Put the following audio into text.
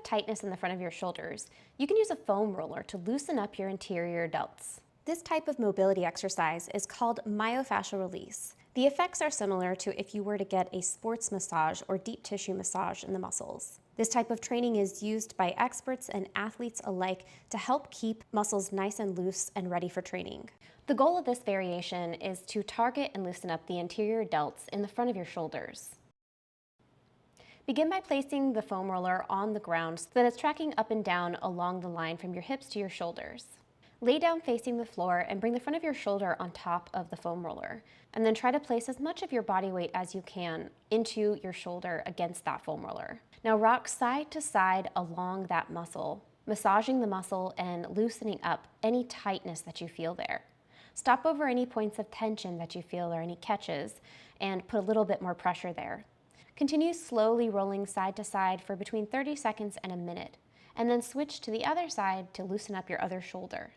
tightness in the front of your shoulders, you can use a foam roller to loosen up your anterior delts. This type of mobility exercise is called myofascial release. The effects are similar to if you were to get a sports massage or deep tissue massage in the muscles. This type of training is used by experts and athletes alike to help keep muscles nice and loose and ready for training. The goal of this variation is to target and loosen up the anterior delts in the front of your shoulders. Begin by placing the foam roller on the ground so that it's tracking up and down along the line from your hips to your shoulders. Lay down facing the floor and bring the front of your shoulder on top of the foam roller, and then try to place as much of your body weight as you can into your shoulder against that foam roller. Now rock side to side along that muscle, massaging the muscle and loosening up any tightness that you feel there. Stop over any points of tension that you feel or any catches and put a little bit more pressure there. Continue slowly rolling side to side for between 30 seconds and a minute, and then switch to the other side to loosen up your other shoulder.